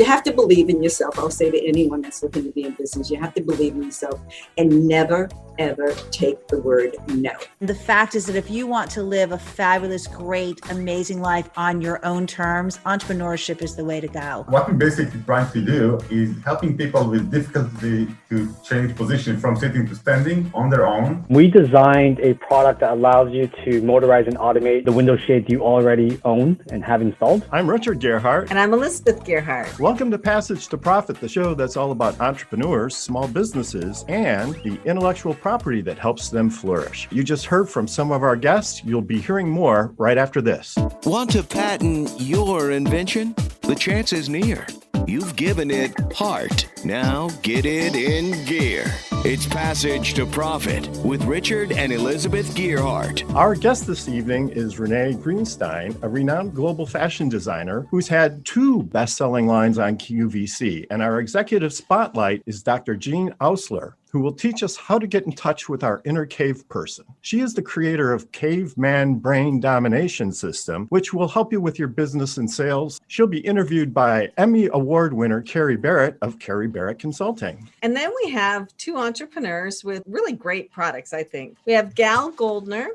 You have to believe in yourself. I'll say to anyone that's looking to be in business, you have to believe in yourself and never, ever take the word no. The fact is that if you want to live a fabulous, great, amazing life on your own terms, entrepreneurship is the way to go. What we're basically trying to do is helping people with difficulty to change position from sitting to standing on their own. We designed a product that allows you to motorize and automate the window shades you already own and have installed. I'm Richard Gerhardt. And I'm Elizabeth Gerhardt. Welcome to Passage to Profit, the show that's all about entrepreneurs, small businesses, and the intellectual property that helps them flourish. You just heard from some of our guests. You'll be hearing more right after this. Want to patent your invention? The chance is near. You've given it heart. Now get it in gear. It's Passage to Profit with Richard and Elizabeth Gerhardt. Our guest this evening is Renee Greenstein, a renowned global fashion designer who's had 2 best-selling lines on QVC. And our executive spotlight is Dr. Jean Ausler, who will teach us how to get in touch with our inner cave person. She is the creator of Caveman Brain Domination System, which will help you with your business and sales. She'll be interviewed by Emmy Award winner Carrie Barrett of Carrie Barrett Consulting. And then we have 2 entrepreneurs with really great products, I think. We have Gal Goldner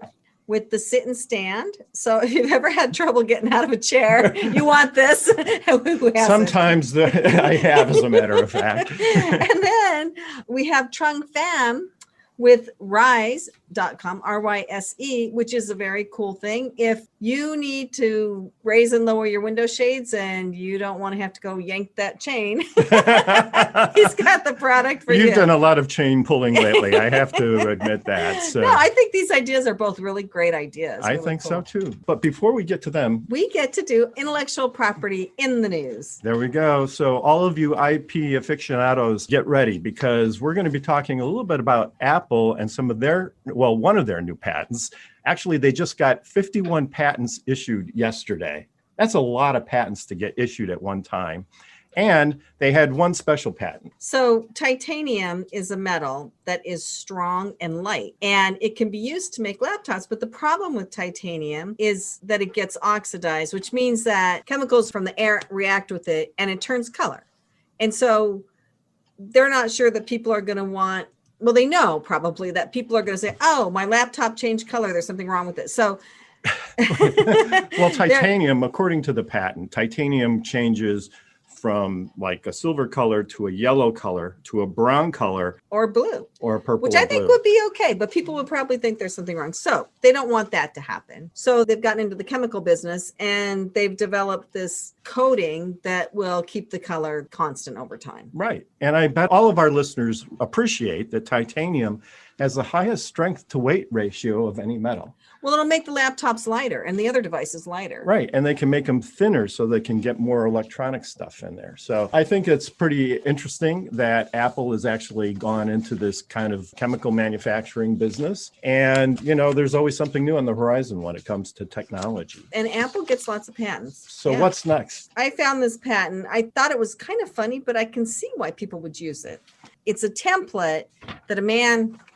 with the sit and stand. So if you've ever had trouble getting out of a chair, you want this. Sometimes I have, as a matter of fact. And then we have Trung Pham with Ryse.com, R-Y-S-E, which is a very cool thing. If you need to raise and lower your window shades and you don't want to have to go yank that chain, he's got the product for you. You've done a lot of chain pulling lately. I have to admit that. So. No, I think these ideas are both really great ideas. I think so too. But before we get to them, we get to do intellectual property in the news. There we go. So all of you IP aficionados, get ready, because we're going to be talking a little bit about Apple and some of one of their new patents. Actually, they just got 51 patents issued yesterday. That's a lot of patents to get issued at one time. And they had one special patent. So titanium is a metal that is strong and light, and it can be used to make laptops. But the problem with titanium is that it gets oxidized, which means that chemicals from the air react with it and it turns color. And so they're not sure that people are going to want, well, they know probably that people are going to say, oh, my laptop changed color. There's something wrong with it. So well, titanium, according to the patent, titanium changes from like a silver color to a yellow color to a brown color or blue or purple, which I think would be okay, but people would probably think there's something wrong. So they don't want that to happen. So they've gotten into the chemical business and they've developed this coating that will keep the color constant over time. Right. And I bet all of our listeners appreciate that titanium has the highest strength to weight ratio of any metal. Well, it'll make the laptops lighter and the other devices lighter. Right. And they can make them thinner so they can get more electronic stuff in there. So I think it's pretty interesting that Apple has actually gone into this kind of chemical manufacturing business. And, there's always something new on the horizon when it comes to technology. And Apple gets lots of patents. So What's next? I found this patent. I thought it was kind of funny, but I can see why people would use it. It's a template that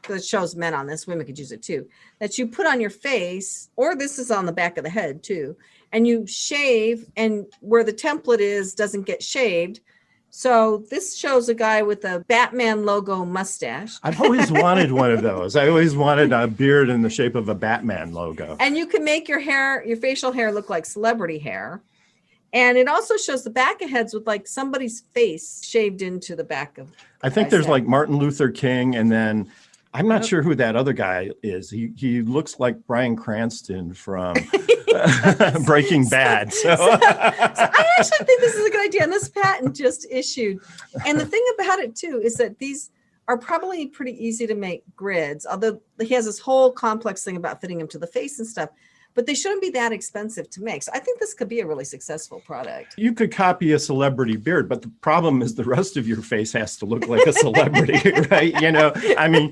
that shows men on this, women could use it too, that you put on your face, or this is on the back of the head too, and you shave, and where the template is doesn't get shaved. So this shows a guy with a Batman logo mustache. I've always wanted one of those. I always wanted a beard in the shape of a Batman logo. And you can make your facial hair look like celebrity hair. And it also shows the back of heads with like somebody's face shaved into the back of. I think there's like Martin Luther King, and then I'm not sure who that other guy is. He looks like Bryan Cranston from Breaking Bad. So I actually think this is a good idea. And this patent just issued. And the thing about it too is that these are probably pretty easy to make grids, although he has this whole complex thing about fitting them to the face and stuff. But they shouldn't be that expensive to make. So I think this could be a really successful product. You could copy a celebrity beard, but the problem is the rest of your face has to look like a celebrity, right? Danny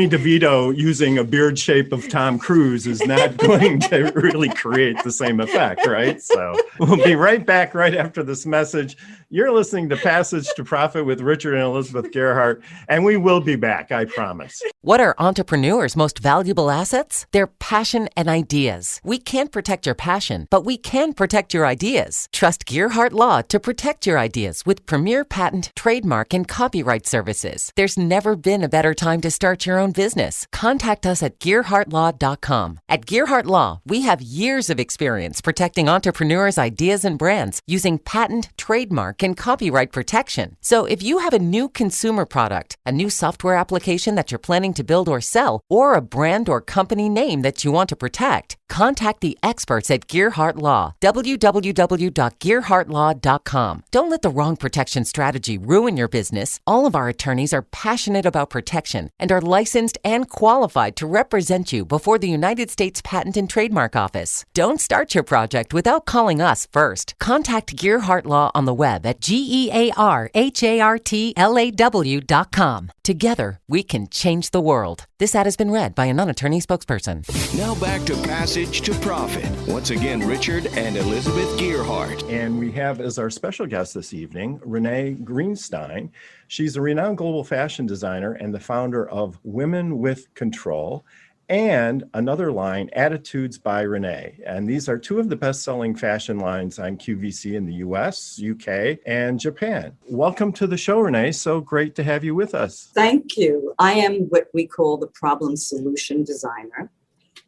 DeVito using a beard shape of Tom Cruise is not going to really create the same effect, right? So we'll be right back right after this message. You're listening to Passage to Profit with Richard and Elizabeth Gerhardt, and we will be back, I promise. What are entrepreneurs' most valuable assets? Their passion and ideas. We can't protect your passion, but we can protect your ideas. Trust Gearhart Law to protect your ideas with premier patent, trademark, and copyright services. There's never been a better time to start your own business. Contact us at GearhartLaw.com. At Gearhart Law, we have years of experience protecting entrepreneurs' ideas and brands using patent, trademark, and copyright protection. So if you have a new consumer product, a new software application that you're planning to build or sell, or a brand or company name that you want to protect, contact the experts at Gearhart Law, www.gearhartlaw.com. Don't let the wrong protection strategy ruin your business. All of our attorneys are passionate about protection and are licensed and qualified to represent you before the United States Patent and Trademark Office. Don't start your project without calling us first. Contact Gearhart Law on the web at GearhartLaw.com. Together, we can change the world. This ad has been read by a non-attorney spokesperson. Now back to Passage to Profit. Once again, Richard and Elizabeth Gearhart. And we have as our special guest this evening, Renee Greenstein. She's a renowned global fashion designer and the founder of Women with Control, and another line, Attitudes by Renee. And these are two of the best-selling fashion lines on QVC in the US, UK, and Japan. Welcome to the show, Renee. So great to have you with us. Thank you. I am what we call the problem solution designer.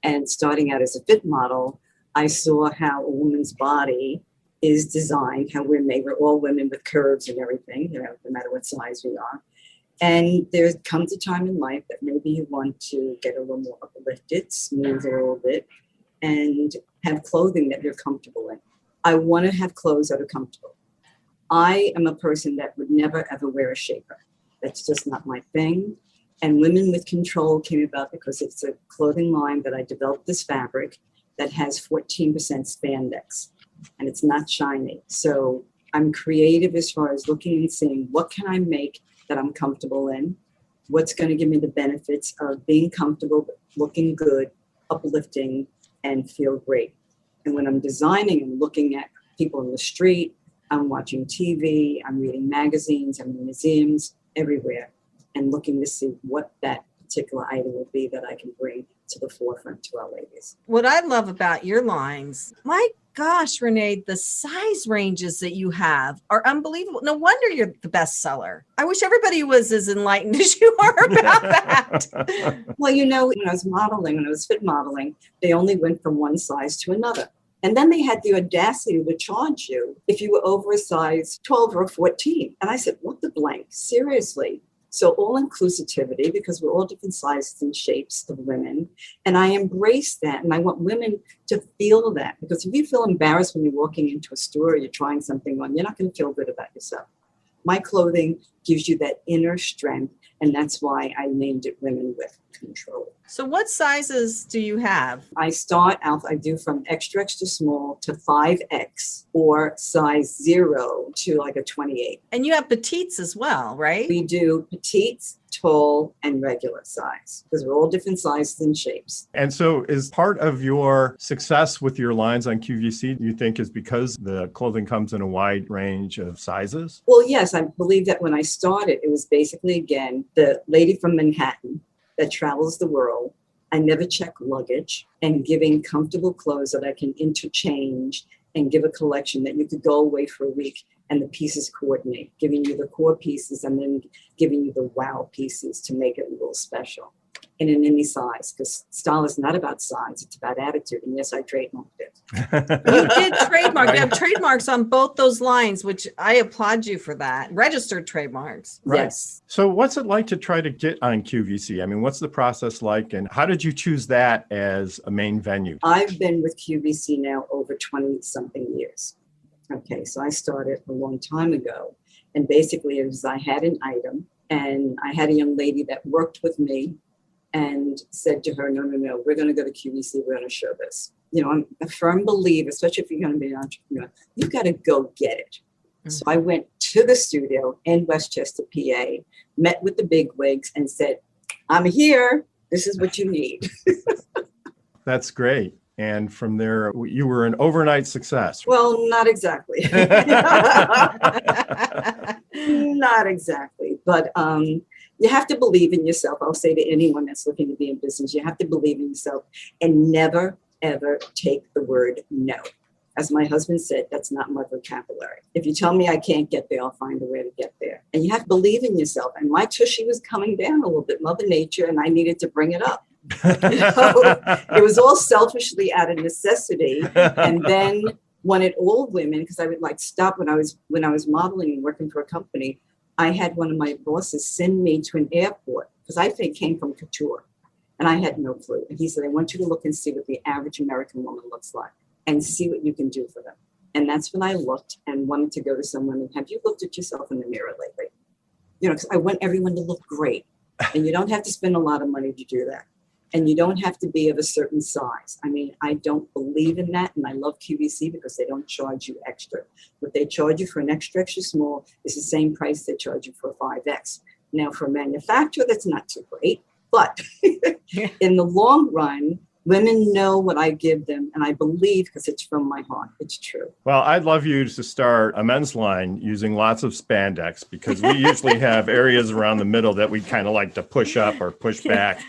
And starting out as a fit model, I saw how a woman's body is designed, how we're made. We're all women with curves and everything, no matter what size we are. And there comes a time in life that maybe you want to get a little more uplifted, smooth a little bit, and have clothing that you're comfortable in. I want to have clothes that are comfortable. I am a person that would never, ever wear a shaper. That's just not my thing. And Women with Control came about because it's a clothing line that I developed this fabric that has 14% spandex, and it's not shiny. So I'm creative as far as looking and seeing what can I make that I'm comfortable in, what's going to give me the benefits of being comfortable, looking good, uplifting, and feel great. And when I'm designing and looking at people in the street, I'm watching TV, I'm reading magazines, I'm in museums, everywhere, and looking to see what that particular item will be that I can bring to the forefront to our ladies. What I love about your lines, my gosh, Renee, the size ranges that you have are unbelievable. No wonder you're the bestseller. I wish everybody was as enlightened as you are about that. Well, when I was modeling, when I was fit modeling, they only went from one size to another. And then they had the audacity to charge you if you were over a size 12 or 14. And I said, what the blank? Seriously. So all inclusivity, because we're all different sizes and shapes of women. And I embrace that. And I want women to feel that. Because if you feel embarrassed when you're walking into a store or you're trying something on, you're not going to feel good about yourself. My clothing gives you that inner strength. And that's why I named it Women with Control. So what sizes do you have? I start out, I do from extra, extra small to 5X or size 0 to like a 28. And you have petites as well, right? We do petites, tall, and regular size because we're all different sizes and shapes. And so is part of your success with your lines on QVC, you think, is because the clothing comes in a wide range of sizes? Well, yes, I believe that when I started, it was basically, again, the lady from Manhattan that travels the world. I never check luggage, and giving comfortable clothes that I can interchange and give a collection that you could go away for a week and the pieces coordinate, giving you the core pieces and then giving you the wow pieces to make it a little special. And in any size, because style is not about size, it's about attitude. And yes, I trademarked it. You did trademark. You have trademarks on both those lines, which I applaud you for that. Registered trademarks. Right. Yes. So what's it like to try to get on QVC? I mean, what's the process like, and how did you choose that as a main venue? I've been with QVC now over 20-something years. Okay, so I started a long time ago. And basically, it was I had an item, and I had a young lady that worked with me and said to her, no, we're going to go to QVC, we're going to show this. I'm a firm believer, especially if you're going to be an entrepreneur, you've got to go get it. Mm-hmm. So I went to the studio in Westchester, PA, met with the bigwigs and said, I'm here, this is what you need. That's great. And from there, you were an overnight success. Well, not exactly. Not exactly. But you have to believe in yourself. I'll say to anyone that's looking to be in business, you have to believe in yourself and never, ever take the word no. As my husband said, that's not my vocabulary. If you tell me I can't get there, I'll find a way to get there. And you have to believe in yourself. And my tushy was coming down a little bit, Mother Nature, and I needed to bring it up. It was all selfishly out of necessity. And then wanted all women, because I would like stop when I was modeling and working for a company. I had one of my bosses send me to an airport because I came from couture and I had no clue. And he said, I want you to look and see what the average American woman looks like and see what you can do for them. And that's when I looked and wanted to go to someone and have you looked at yourself in the mirror lately? You know, because I want everyone to look great. And you don't have to spend a lot of money to do that. And you don't have to be of a certain size. I mean, I don't believe in that. And I love QVC because they don't charge you extra. What they charge you for an extra small is the same price they charge you for a 5X. Now, for a manufacturer, that's not too great. But in the long run, women know what I give them, and I believe because it's from my heart. It's true. Well, I'd love you to start a men's line using lots of spandex because we usually have areas around the middle that we kind of like to push up or push back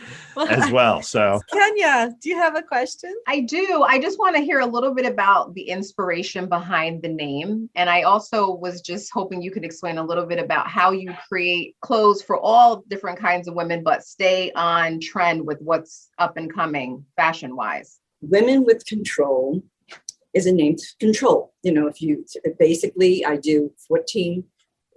as well. So, Kenya, do you have a question? I do. I just want to hear a little bit about the inspiration behind the name. And I also was just hoping you could explain a little bit about how you create clothes for all different kinds of women, but stay on trend with what's up and coming fashion wise. Women with Control is a name to control. You know, basically I do 14%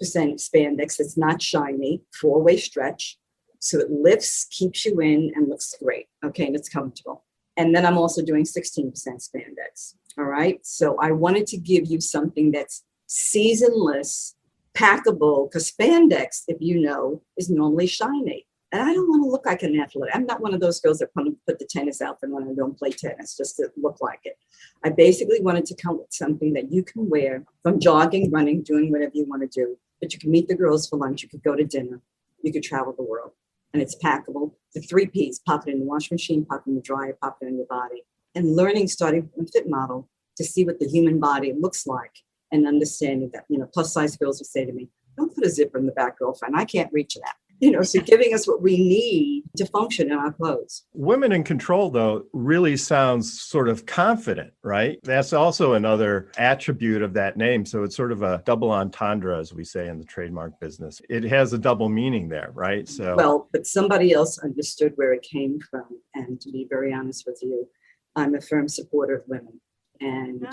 spandex that's not shiny, 4-way stretch. So it lifts, keeps you in, and looks great. Okay, and it's comfortable. And then I'm also doing 16% spandex. All right. So I wanted to give you something that's seasonless, packable, because spandex, if you know, is normally shiny. And I don't want to look like an athlete. I'm not one of those girls that put the tennis outfit on and don't play tennis just to look like it. I basically wanted to come with something that you can wear from jogging, running, doing whatever you want to do. But you can meet the girls for lunch. You could go to dinner. You could travel the world. And it's packable. The 3 Ps, pop it in the washing machine, pop it in the dryer, pop it in your body. And learning, starting from a fit model to see what the human body looks like and understanding that, you know, plus size girls would say to me, don't put a zipper in the back, girlfriend. I can't reach that. You know, so giving us what we need to function in our clothes. Women in Control, though, really sounds sort of confident, right? That's also another attribute of that name. So it's sort of a double entendre, as we say in the trademark business. It has a double meaning there, right? So, well, but somebody else understood where it came from. And to be very honest with you, I'm a firm supporter of women. And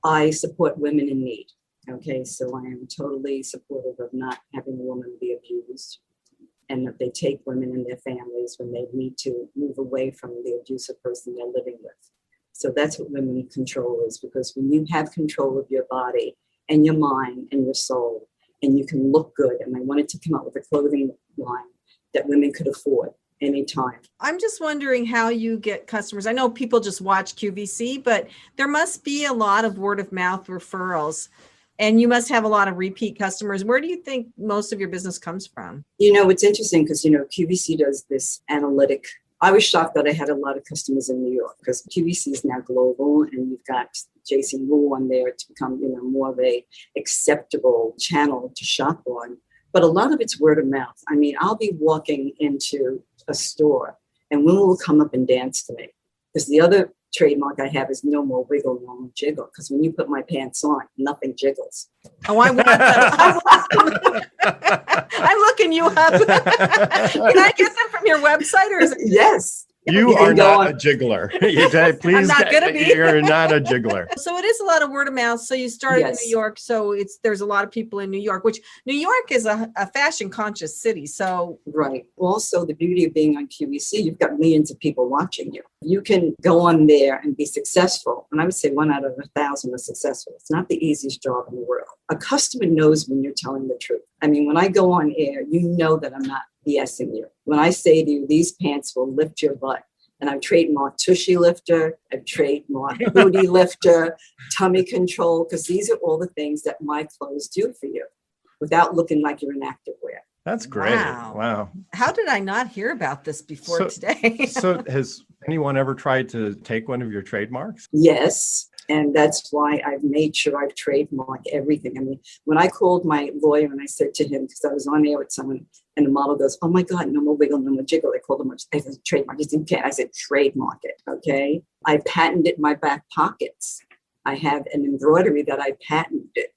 I support women in need. Okay, so I am totally supportive of not having a woman be abused. And that they take women and their families when they need to move away from the abusive person they're living with. So that's what women in control is, because when you have control of your body and your mind and your soul, and you can look good, and I wanted to come up with a clothing line that women could afford anytime. I'm just wondering how you get customers. I know people just watch QVC, but there must be a lot of word of mouth referrals. And you must have a lot of repeat customers. Where do you think most of your business comes from? You know, it's interesting because, you know, QVC does this analytic. I was shocked that I had a lot of customers in New York because QVC is now global and you've got Jason Wu on there to become, you know, more of a acceptable channel to shop on. But a lot of it's word of mouth. I mean, I'll be walking into a store and women will come up and dance to me because the other trademark I have is no more wiggle, no more jiggle. Because when you put my pants on, nothing jiggles. Oh, I want them. I'm looking you up. Can I get them from your website, or is it? Yes. You are not a jiggler. Please, I'm not gonna be. You're not a jiggler. So it is a lot of word of mouth. So you started in New York. So there's a lot of people in New York, which New York is a fashion conscious city. So right. Also, the beauty of being on QVC, you've got millions of people watching you. You can go on there and be successful. And I would say 1 out of 1,000 are successful. It's not the easiest job in the world. A customer knows when you're telling the truth. I mean, when I go on air, you know that I'm not BSing you. When I say to you, these pants will lift your butt, and I've trademarked tushy lifter, I've trademarked booty lifter, tummy control, because these are all the things that my clothes do for you without looking like you're in activewear. That's great. Wow. How did I not hear about this before today? So has anyone ever tried to take one of your trademarks? Yes. And that's why I've made sure I've trademarked everything. I mean, when I called my lawyer and I said to him, because I was on air with someone, and the model goes, "Oh my God, no more wiggle, no more jiggle." I called him, I said, "Trademark." He said, "Okay." I said, "Trademark it." Okay. I patented my back pockets. I have an embroidery that I patented.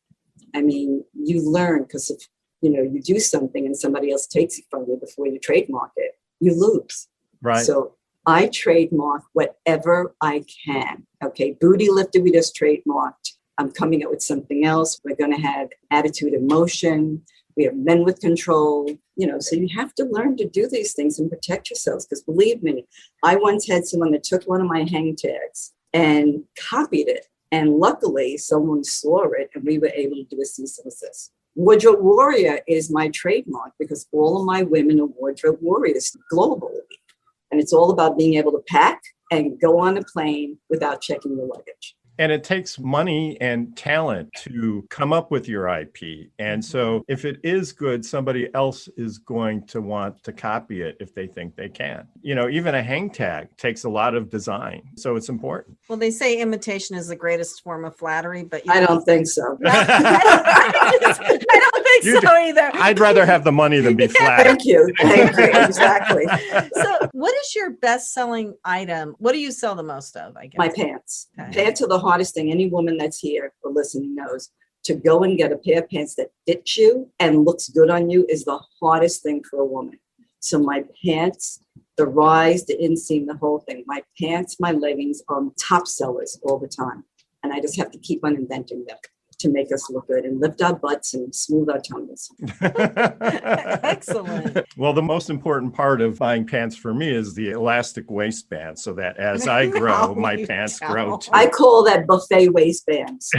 I mean, you learn, because if you do something and somebody else takes it from you before you trademark it, you lose. Right. So I trademark whatever I can. Okay. Booty lifter, we just trademarked. I'm coming up with something else. We're going to have attitude and motion. We have men with control. So you have to learn to do these things and protect yourselves. Because believe me, I once had someone that took one of my hang tags and copied it. And luckily, someone saw it and we were able to do a cease and desist. Wardrobe warrior is my trademark because all of my women are wardrobe warriors globally. And it's all about being able to pack and go on a plane without checking your luggage. And it takes money and talent to come up with your IP. And so if it is good, somebody else is going to want to copy it if they think they can. Even a hang tag takes a lot of design. So it's important. Well, they say imitation is the greatest form of flattery, but I don't think so. I don't think so either. I'd rather have the money than be flattered. Thank you. Exactly. So what is your best-selling item? What do you sell the most of, I guess? My pants. Okay. Pants are the hardest thing. Any woman that's here or listening knows. To go and get a pair of pants that fits you and looks good on you is the hardest thing for a woman. So my pants, the rise, the inseam, the whole thing. My pants, my leggings are top sellers all the time. And I just have to keep on inventing them to make us look good and lift our butts and smooth our tummies. Excellent. Well, the most important part of buying pants for me is the elastic waistband, so that as I grow, my pants grow too. I call that buffet waistbands.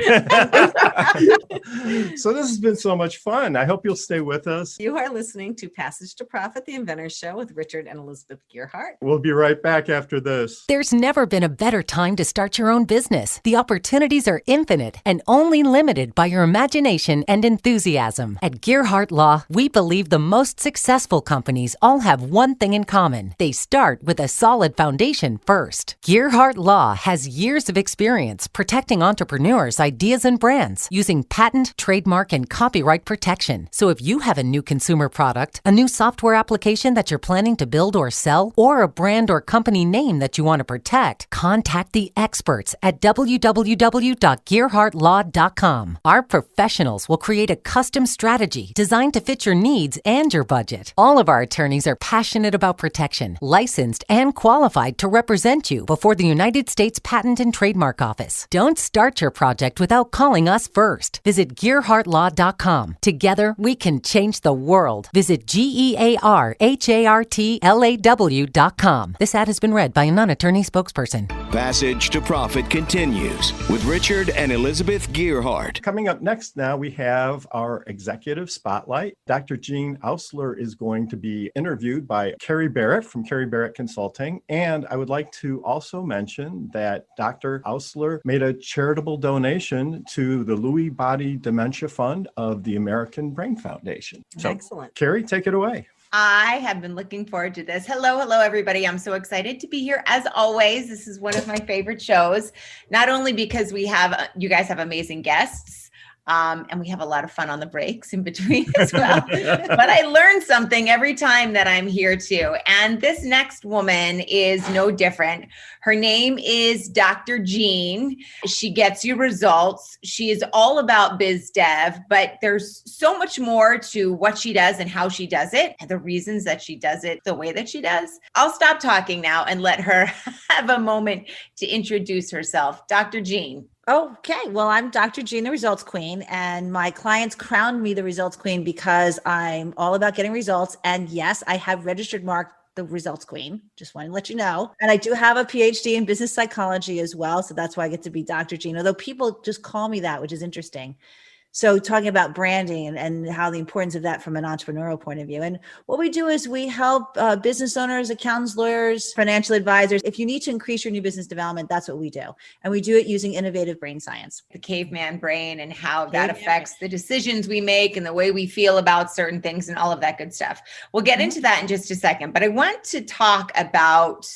So this has been so much fun. I hope you'll stay with us. You are listening to Passage to Profit, the Inventor Show with Richard and Elizabeth Gearhart. We'll be right back after this. There's never been a better time to start your own business. The opportunities are infinite and only limited by your imagination and enthusiasm. At Gearhart Law, we believe the most successful companies all have one thing in common. They start with a solid foundation first. Gearhart Law has years of experience protecting entrepreneurs' ideas and brands using patent, trademark, and copyright protection. So if you have a new consumer product, a new software application that you're planning to build or sell, or a brand or company name that you want to protect, contact the experts at www.gearhartlaw.com. Our professionals will create a custom strategy designed to fit your needs and your budget. All of our attorneys are passionate about protection, licensed and qualified to represent you before the United States Patent and Trademark Office. Don't start your project without calling us first. Visit GearhartLaw.com. Together, we can change the world. Visit GearhartLaw.com. This ad has been read by a non-attorney spokesperson. Passage to Profit continues with Richard and Elizabeth Gearhart. Coming up next now, we have our executive spotlight. Dr. Jean Ausler is going to be interviewed by Carrie Barrett from Carrie Barrett Consulting. And I would like to also mention that Dr. Ausler made a charitable donation to the Lewy Body Dementia Fund of the American Brain Foundation. So, excellent. Carrie, take it away. I have been looking forward to this. Hello, everybody. I'm so excited to be here. As always, this is one of my favorite shows, not only because you guys have amazing guests, and we have a lot of fun on the breaks in between as well, but I learn something every time that I'm here too. And this next woman is no different. Her name is Dr. Jean. She gets you results. She is all about biz dev, but there's so much more to what she does and how she does it and the reasons that she does it the way that she does. I'll stop talking now and let her have a moment to introduce herself. Dr. Jean. Okay, well, I'm Dr. Jean, the Results Queen, and my clients crowned me the Results Queen because I'm all about getting results. And yes, I have registered marked the Results Queen. Just want to let you know. And I do have a PhD in business psychology as well. So that's why I get to be Dr. Jean, although people just call me that, which is interesting. So talking about branding and how the importance of that from an entrepreneurial point of view. And what we do is we help business owners, accountants, lawyers, financial advisors. If you need to increase your new business development, that's what we do. And we do it using innovative brain science. The caveman brain and how that affects the decisions we make and the way we feel about certain things and all of that good stuff. We'll get into that in just a second, but I want to talk about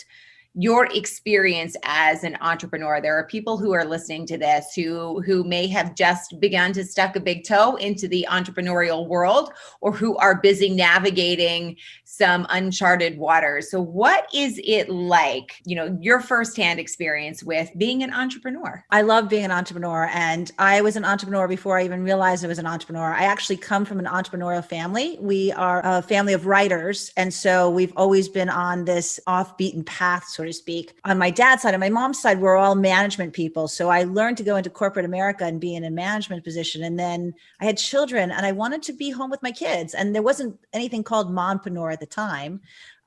your experience as an entrepreneur. There are people who are listening to this who may have just begun to stuck a big toe into the entrepreneurial world, or who are busy navigating some uncharted waters. So what is it like, your firsthand experience with being an entrepreneur? I love being an entrepreneur, and I was an entrepreneur before I even realized I was an entrepreneur. I actually come from an entrepreneurial family. We are a family of writers, and so we've always been on this off-beaten path, so to speak. On my dad's side and my mom's side, we're all management people. So I learned to go into corporate America and be in a management position. And then I had children and I wanted to be home with my kids. And there wasn't anything called mompreneur at the time.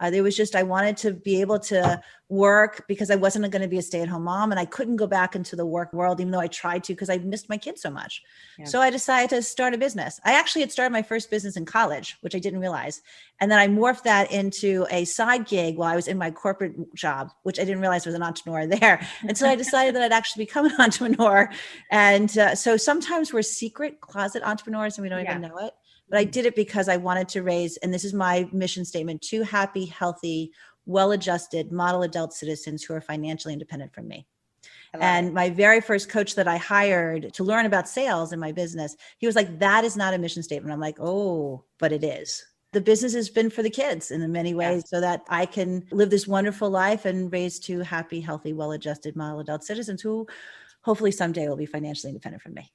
There was just, I wanted to be able to work because I wasn't going to be a stay-at-home mom, and I couldn't go back into the work world, even though I tried to, because I missed my kids so much. Yeah. So I decided to start a business. I actually had started my first business in college, which I didn't realize. And then I morphed that into a side gig while I was in my corporate job, which I didn't realize was an entrepreneur there. And so I decided that I'd actually become an entrepreneur. And so sometimes we're secret closet entrepreneurs and we don't even know it. But I did it because I wanted to raise, and this is my mission statement, 2 happy, healthy, well-adjusted model adult citizens who are financially independent from me. And my very first coach that I hired to learn about sales in my business, he was like, that is not a mission statement. I'm like, oh, but it is. The business has been for the kids in many ways so that I can live this wonderful life and raise 2 happy, healthy, well-adjusted model adult citizens who hopefully someday will be financially independent from me.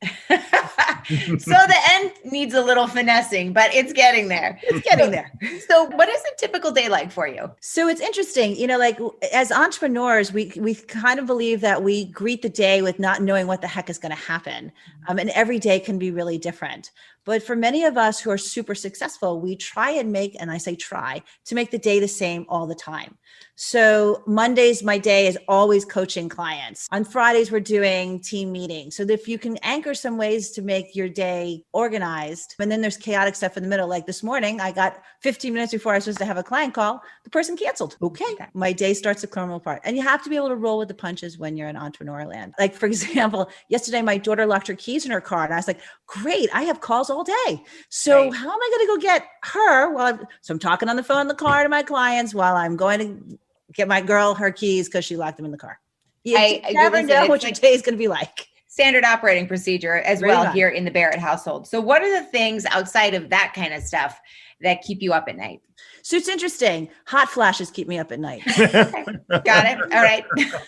So the end needs a little finessing, but it's getting there. It's getting there. So what is a typical day like for you? So it's interesting, like as entrepreneurs, we kind of believe that we greet the day with not knowing what the heck is going to happen. And every day can be really different. But for many of us who are super successful, we try and make, and I say try, to make the day the same all the time. So Mondays, my day is always coaching clients. On Fridays, we're doing team meetings. So if you can anchor some ways to make your day organized, and then there's chaotic stuff in the middle. Like this morning, I got 15 minutes before I was supposed to have a client call. The person canceled. Okay. My day starts to crumble apart. And you have to be able to roll with the punches when you're in entrepreneurial land. Like, for example, yesterday, my daughter locked her keys in her car. And I was like, great, I have calls all day. So how am I going to go get her? So I'm talking on the phone in the car to my clients while I'm going to get my girl her keys because she locked them in the car. You never know what your day is going to be like. Standard operating procedure as well here in the Barrett household. So what are the things outside of that kind of stuff that keep you up at night? So it's interesting. Hot flashes keep me up at night. Got it. All right.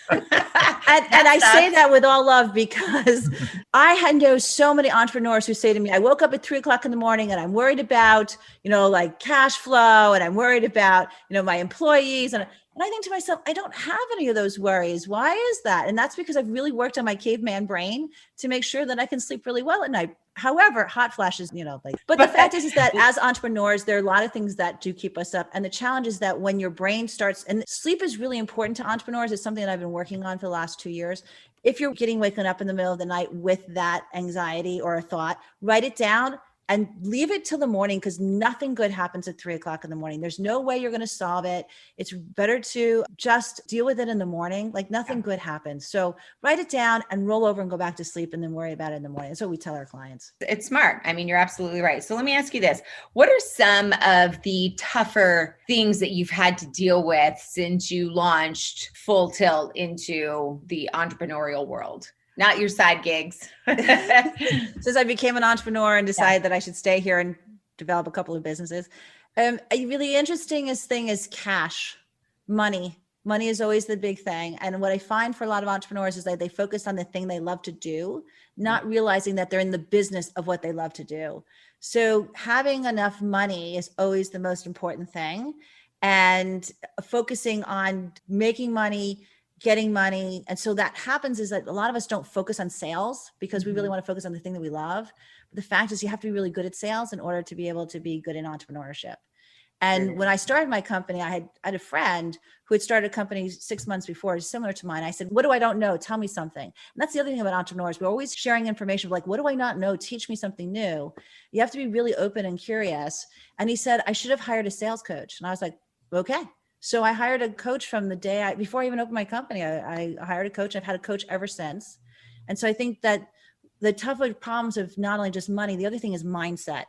and I say that with all love because I know so many entrepreneurs who say to me, I woke up at 3:00 in the morning and I'm worried about, like cash flow, and I'm worried about, my employees. And I think to myself, I don't have any of those worries. Why is that? And that's because I've really worked on my caveman brain to make sure that I can sleep really well at night. However, hot flashes, but the fact is that as entrepreneurs, there are a lot of things that do keep us up. And the challenge is that when your brain starts, and sleep is really important to entrepreneurs. It's something that I've been working on for the last 2 years. If you're waking up in the middle of the night with that anxiety or a thought, write it down and leave it till the morning, because nothing good happens at 3:00 in the morning. There's no way you're going to solve it. It's better to just deal with it in the morning. Like nothing good happens. So write it down and roll over and go back to sleep and then worry about it in the morning. That's what we tell our clients. It's smart. I mean, you're absolutely right. So let me ask you this. What are some of the tougher things that you've had to deal with since you launched full tilt into the entrepreneurial world? Not your side gigs. Since I became an entrepreneur and decided that I should stay here and develop a couple of businesses. A really interesting thing is cash, money. Money is always the big thing. And what I find for a lot of entrepreneurs is that they focus on the thing they love to do, not realizing that they're in the business of what they love to do. So having enough money is always the most important thing. And focusing on making money, getting money. And so that happens is that a lot of us don't focus on sales because we really want to focus on the thing that we love. But the fact is you have to be really good at sales in order to be able to be good in entrepreneurship. And when I started my company, I had a friend who had started a company 6 months before, similar to mine. I said, what do I don't know? Tell me something. And that's the other thing about entrepreneurs. We're always sharing information like, what do I not know? Teach me something new. You have to be really open and curious. And he said, I should have hired a sales coach. And I was like, okay. So I hired a coach from the day before I even opened my company. I hired a coach. I've had a coach ever since. And so I think that the tougher problems of not only just money, the other thing is mindset.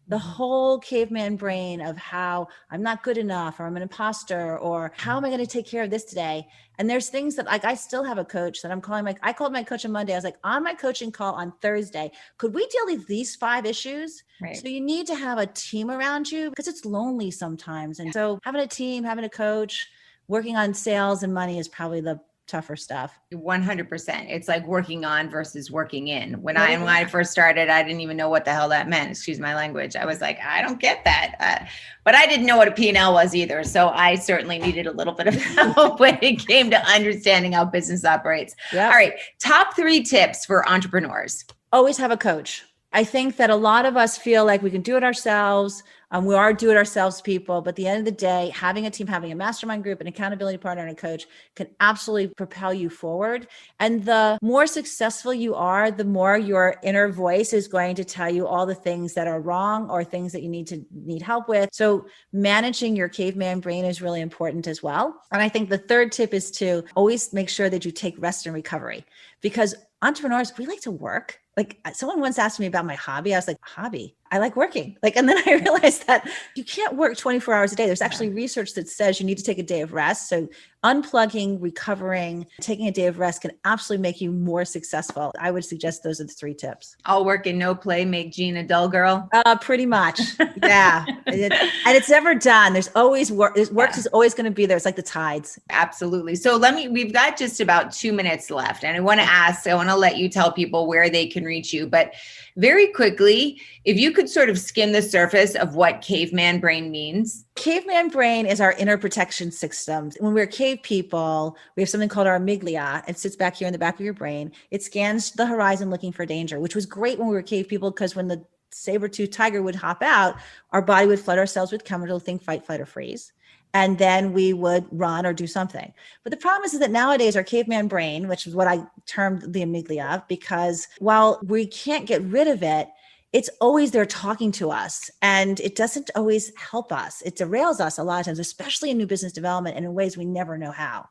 the whole caveman brain of how I'm not good enough, or I'm an imposter, or how am I going to take care of this today? And there's things that like, I still have a coach that I'm calling I called my coach on Monday. I was like, on my coaching call on Thursday, could we deal with these 5 issues? Right. So you need to have a team around you because it's lonely sometimes. And so having a team, having a coach, working on sales and money is probably the tougher stuff. 100%. It's like working on versus working in. When I first started, I didn't even know what the hell that meant. Excuse my language. I was like, I don't get that. But I didn't know what a P&L was either. So I certainly needed a little bit of help when it came to understanding how business operates. Yep. All right. Top 3 tips for entrepreneurs. Always have a coach. I think that a lot of us feel like we can do it ourselves. We are do-it-ourselves people, but at the end of the day, having a team, having a mastermind group, an accountability partner, and a coach can absolutely propel you forward. And the more successful you are, the more your inner voice is going to tell you all the things that are wrong or things that you need help with. So managing your caveman brain is really important as well. And I think the third tip is to always make sure that you take rest and recovery, because entrepreneurs, we like to work. Like someone once asked me about my hobby. I was like, hobby? I like working. And then I realized that you can't work 24 hours a day. There's actually research that says you need to take a day of rest. So unplugging, recovering, taking a day of rest can absolutely make you more successful. I would suggest those are the 3 tips. All work and no play make Jean a dull girl. Pretty much. Yeah. And it's never done. There's always work. Work is always going to be there. It's like the tides. Absolutely. So we've got just about 2 minutes left. And I want to let you tell people where they can reach you. But very quickly, if you could sort of skim the surface of what caveman brain means. Caveman brain is our inner protection system. When we're cave people, we have something called our amygdala. It sits back here in the back of your brain. It scans the horizon looking for danger, which was great when we were cave people, because when the saber-toothed tiger would hop out, our body would flood ourselves with chemicals, think fight, flight, or freeze. And then we would run or do something. But the problem is that nowadays our caveman brain, which is what I termed the amygdala, because while we can't get rid of it, it's always there talking to us, and it doesn't always help us. It derails us a lot of times, especially in new business development and in ways we never know how.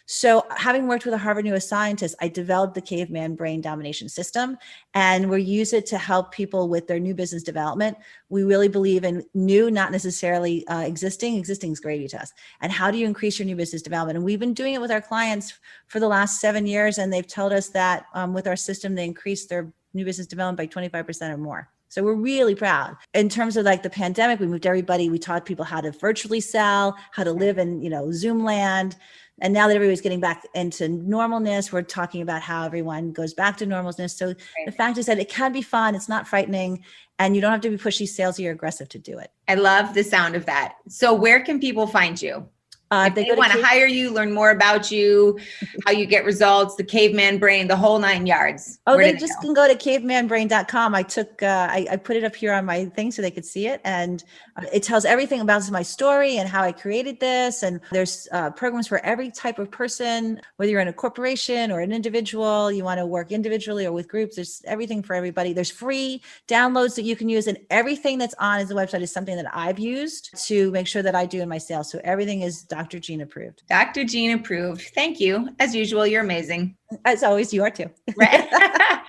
So having worked with a Harvard neuroscientist, I developed the caveman brain domination system, and we use it to help people with their new business development. We really believe in new, not necessarily existing. Existing is gravy to us. And how do you increase your new business development? And we've been doing it with our clients for the last 7 years, and they've told us that with our system, they increased their new business development by 25% or more. So we're really proud. In terms of like the pandemic, we moved everybody. We taught people how to virtually sell, how to live in, Zoom land. And now that everybody's getting back into normalness, we're talking about how everyone goes back to normalness. So the fact is that it can be fun. It's not frightening. And you don't have to be pushy, salesy, or aggressive to do it. I love the sound of that. So where can people find you? If they want to hire you, learn more about you, how you get results, the caveman brain, the whole 9 yards. Oh, they just can go to cavemanbrain.com. I put it up here on my thing so they could see it. And it tells everything about my story and how I created this. And there's programs for every type of person, whether you're in a corporation or an individual, you want to work individually or with groups. There's everything for everybody. There's free downloads that you can use. And everything that's on the website is something that I've used to make sure that I do in my sales. So everything is Dr. Jean approved. Dr. Jean approved. Thank you. As usual, you're amazing. As always, you are too. Right.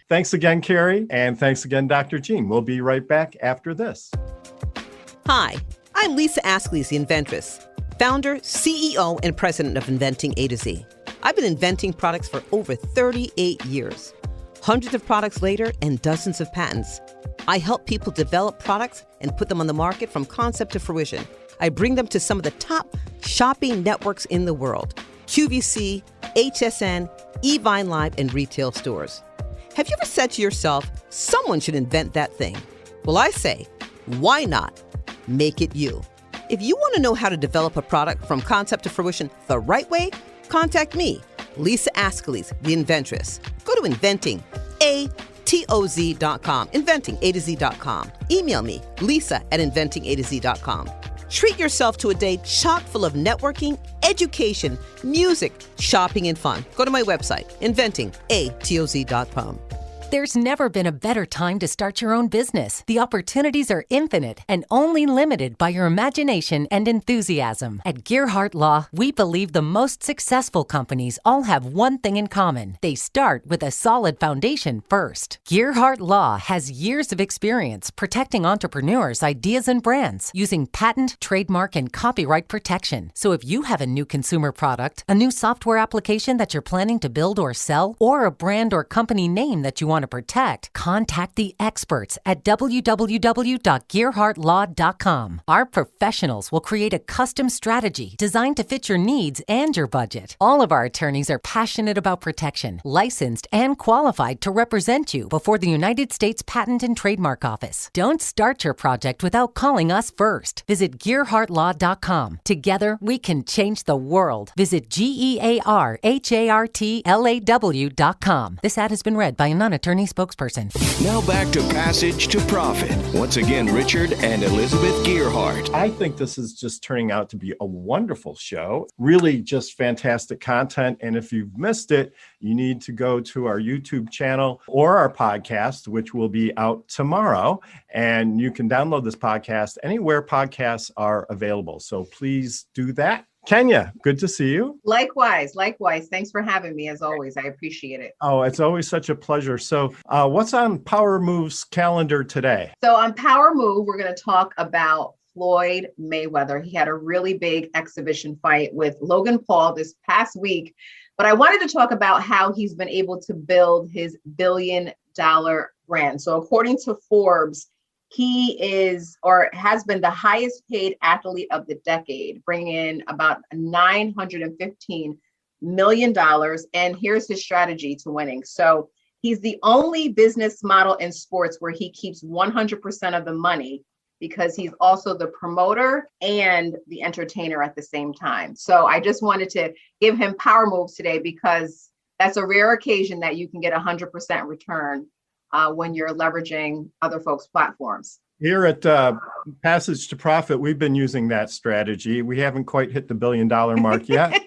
Thanks again, Carrie. And thanks again, Dr. Jean. We'll be right back after this. Hi, I'm Lisa Askley, the inventress, founder, CEO, and president of Inventing A to Z. I've been inventing products for over 38 years. Hundreds of products later and dozens of patents. I help people develop products and put them on the market from concept to fruition. I bring them to some of the top shopping networks in the world: QVC, HSN, eVine Live, and retail stores. Have you ever said to yourself, someone should invent that thing? Well, I say, why not? Make it you. If you want to know how to develop a product from concept to fruition the right way, contact me, Lisa Askley, the inventress. Go to inventingatoz.com, inventingatoz.com. Email me, lisa@inventingatoz.com. Treat yourself to a day chock full of networking, education, music, shopping, and fun. Go to my website, inventingatoz.com. There's never been a better time to start your own business. The opportunities are infinite and only limited by your imagination and enthusiasm. At Gearhart Law, we believe the most successful companies all have one thing in common. They start with a solid foundation first. Gearhart Law has years of experience protecting entrepreneurs' ideas and brands using patent, trademark, and copyright protection. So if you have a new consumer product, a new software application that you're planning to build or sell, or a brand or company name that you want to protect, contact the experts at www.gearhartlaw.com. Our professionals will create a custom strategy designed to fit your needs and your budget. All of our attorneys are passionate about protection, licensed and qualified to represent you before the United States Patent and Trademark Office. Don't start your project without calling us first. Visit gearhartlaw.com. Together, we can change the world. Visit GEARHARTLAW.com. This ad has been read by a non-attorney spokesperson. Now back to Passage to Profit. Once again, Richard and Elizabeth Gearhart. I think this is just turning out to be a wonderful show. Really just fantastic content. And if you've missed it, you need to go to our YouTube channel or our podcast, which will be out tomorrow. And you can download this podcast anywhere podcasts are available. So please do that. Kenya, good to see you. Likewise. Thanks for having me as always. I appreciate it. Oh, it's always such a pleasure. So what's on Power Move's calendar today? So on Power Move, we're going to talk about Floyd Mayweather. He had a really big exhibition fight with Logan Paul this past week. But I wanted to talk about how he's been able to build his billion-dollar brand. So according to Forbes, he is or has been the highest paid athlete of the decade, bringing in about $915 million. And here's his strategy to winning. So he's the only business model in sports where he keeps 100% of the money, because he's also the promoter and the entertainer at the same time. So I just wanted to give him power moves today, because that's a rare occasion that you can get 100% return when you're leveraging other folks' platforms. Here at Passage to Profit, we've been using that strategy. We haven't quite hit the $1 billion mark yet.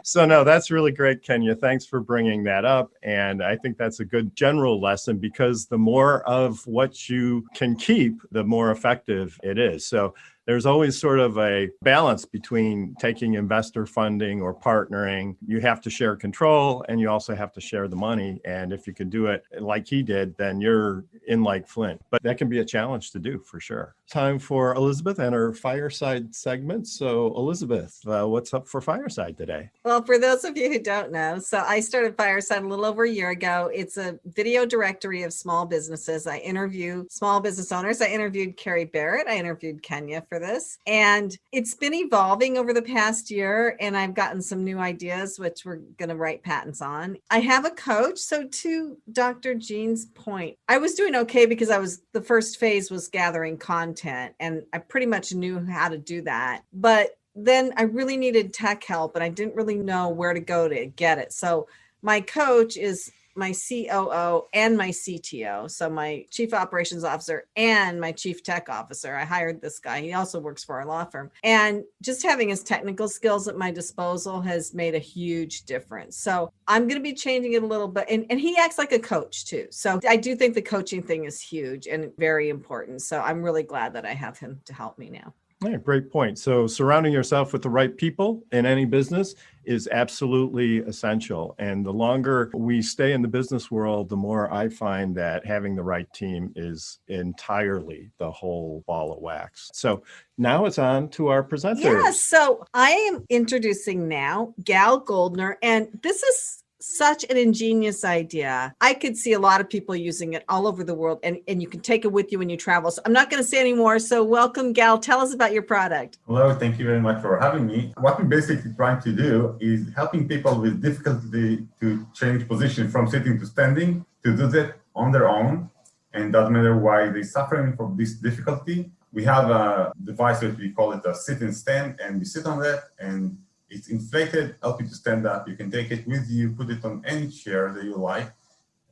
So no, that's really great, Kenya. Thanks for bringing that up. And I think that's a good general lesson, because the more of what you can keep, the more effective it is. So there's always sort of a balance between taking investor funding or partnering. You have to share control, and you also have to share the money. And if you can do it like he did, then you're in like Flint. But that can be a challenge to do for sure. Time for Elizabeth and her Fireside segment. So Elizabeth, what's up for Fireside today? Well, for those of you who don't know, so I started Fireside a little over a year ago. It's a video directory of small businesses. I interview small business owners. I interviewed Carrie Barrett. I interviewed Kenya for this. And it's been evolving over the past year, and I've gotten some new ideas, which we're going to write patents on. I have a coach. So to Dr. Jean's point, I was doing okay because the first phase was gathering content, and I pretty much knew how to do that. But then I really needed tech help, and I didn't really know where to go to get it. So my coach is my COO and my CTO. So my chief operations officer and my chief tech officer. I hired this guy. He also works for our law firm. And just having his technical skills at my disposal has made a huge difference. So I'm going to be changing it a little bit. And he acts like a coach too. So I do think the coaching thing is huge and very important. So I'm really glad that I have him to help me now. Yeah, great point. So surrounding yourself with the right people in any business is absolutely essential. And the longer we stay in the business world, the more I find that having the right team is entirely the whole ball of wax. So now it's on to our presenters. Yeah, so I am introducing now Gal Goldner, and this is such an ingenious idea. I could see a lot of people using it all over the world, and you can take it with you when you travel. So I'm not going to say any more. So welcome, Gal. Tell us about your product. Hello, thank you very much for having me. What we're basically trying to do is helping people with difficulty to change position from sitting to standing, to do that on their own. And doesn't matter why they're suffering from this difficulty. We have a device that we call it a sit and stand, and we sit on that, and it's inflated, help you to stand up. You can take it with you, put it on any chair that you like,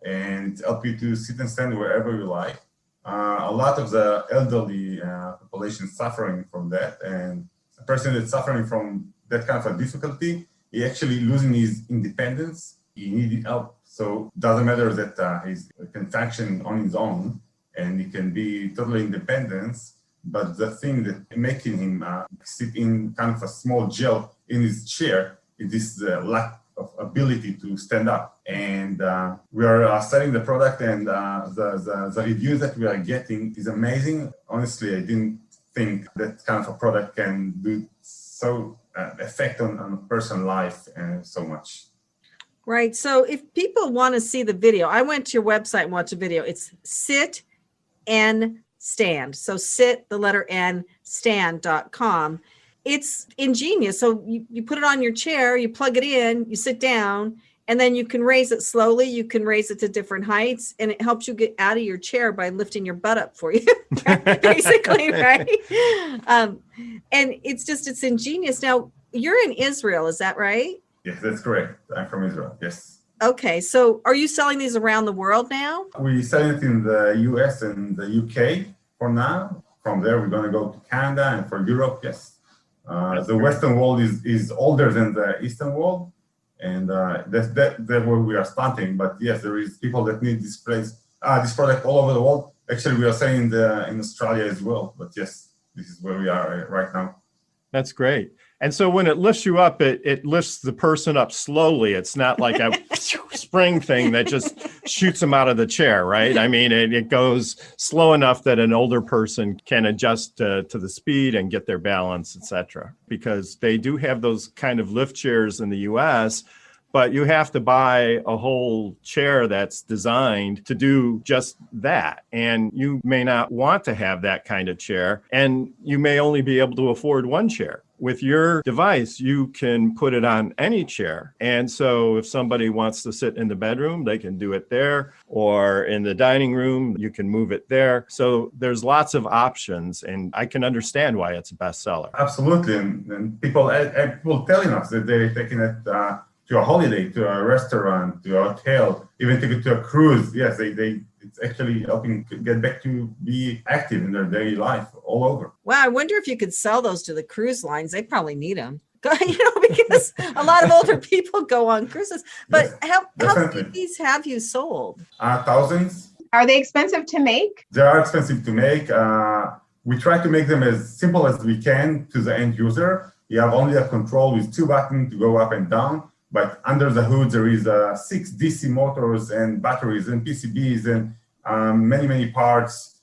and help you to sit and stand wherever you like. A lot of the elderly population suffering from that, and a person that's suffering from that kind of a difficulty, he actually losing his independence. He needed help So it doesn't matter that he can function on his own and he can be totally independent. But the thing that making him sit in kind of a small gel in his chair is this lack of ability to stand up. And we are selling the product, and the reviews that we are getting is amazing. Honestly, I didn't think that kind of a product can do so effect on a person's life so much. Right. So if people want to see the video, I went to your website and watched a video. It's Sit and Stand. So sit, the letter N, stand.com. It's ingenious. So you put it on your chair, you plug it in, you sit down, and then you can raise it slowly. You can raise it to different heights, and it helps you get out of your chair by lifting your butt up for you, basically, right? And it's ingenious. Now, you're in Israel, is that right? Yes, that's correct. I'm from Israel, yes. Okay, so are you selling these around the world now? We sell it in the US and the UK for now. From there, we're going to go to Canada, and for Europe, yes. The Western world is older than the Eastern world, and that's where we are starting. But yes, there is people that need this product all over the world. Actually, we are selling in Australia as well. But yes, this is where we are right now. That's great. And so when it lifts you up, it lifts the person up slowly. It's not like a spring thing that just shoots them out of the chair, right? I mean, it goes slow enough that an older person can adjust to the speed and get their balance, etc. Because they do have those kind of lift chairs in the US, but you have to buy a whole chair that's designed to do just that. And you may not want to have that kind of chair, and you may only be able to afford one chair. With your device, you can put it on any chair. And so if somebody wants to sit in the bedroom, they can do it there, or in the dining room, you can move it there. So there's lots of options, and I can understand why it's a bestseller. Absolutely. And people telling us that they're taking it to a holiday, to a restaurant, to a hotel, even take it to a cruise. Yes, it's actually helping get back to be active in their daily life all over. Wow, I wonder if you could sell those to the cruise lines. They probably need them, because a lot of older people go on cruises. But yes, how many of these have you sold? Thousands. Are they expensive to make? They are expensive to make. We try to make them as simple as we can to the end user. You have only a control with 2 buttons to go up and down. But under the hood, there is 6 DC motors and batteries and PCBs and many parts.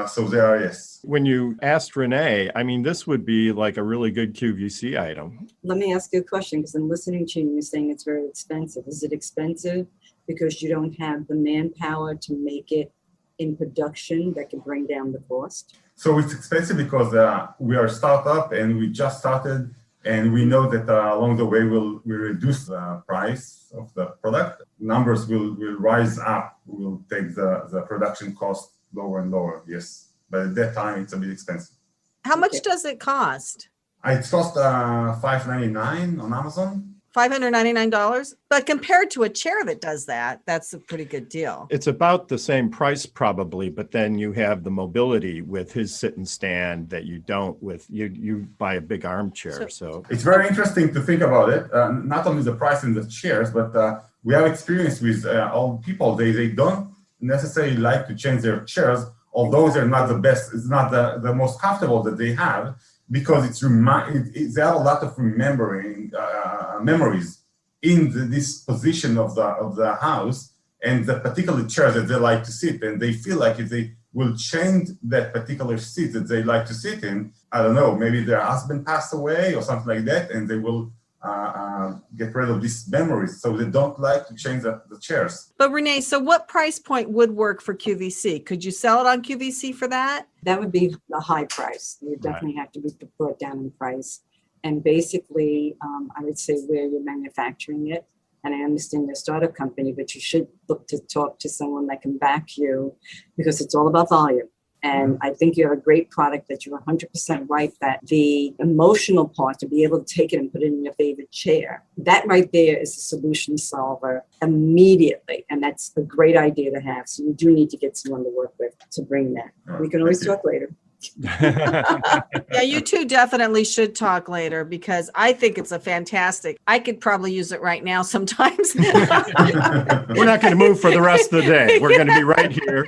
So there are, yes. When you asked Renee, I mean, this would be like a really good QVC item. Let me ask you a question, because I'm listening to you, you're saying it's very expensive. Is it expensive because you don't have the manpower to make it in production that can bring down the cost? So it's expensive because we are a startup and we just started. And we know that along the way, we'll reduce the price of the product. Numbers will rise up. We'll take the production cost lower and lower, yes. But at that time, it's a bit expensive. How much does it cost? It cost $5.99 on Amazon. $599. But compared to a chair that does that, that's a pretty good deal. It's about the same price probably, but then you have the mobility with his sit and stand that you don't with you buy a big armchair. So it's very interesting to think about it. Not only the price in the chairs, but we have experience with old people. They don't necessarily like to change their chairs, although they're not the best. It's not the most comfortable that they have, because they have a lot of memories in this position of the house and the particular chair that they like to sit, and they feel like if they will change that particular seat that they like to sit in, I don't know, maybe their husband passed away or something like that, and they will get rid of these memories, so they don't like to change the chairs. But Renee, so what price point would work for QVC? Could you sell it on QVC for that? That would be a high price. You definitely have to be brought down in price. And basically, I would say where you're manufacturing it. And I understand you're a startup company, but you should look to talk to someone that can back you, because it's all about volume. And I think you have a great product that you're 100% right, that the emotional part, to be able to take it and put it in your favorite chair, that right there is a solution solver immediately. And that's a great idea to have. So you do need to get someone to work with to bring that. We can always talk later. Yeah, you two definitely should talk later because I think it's a fantastic. I could probably use it right now sometimes. We're not going to move for the rest of the day. We're going to be right here.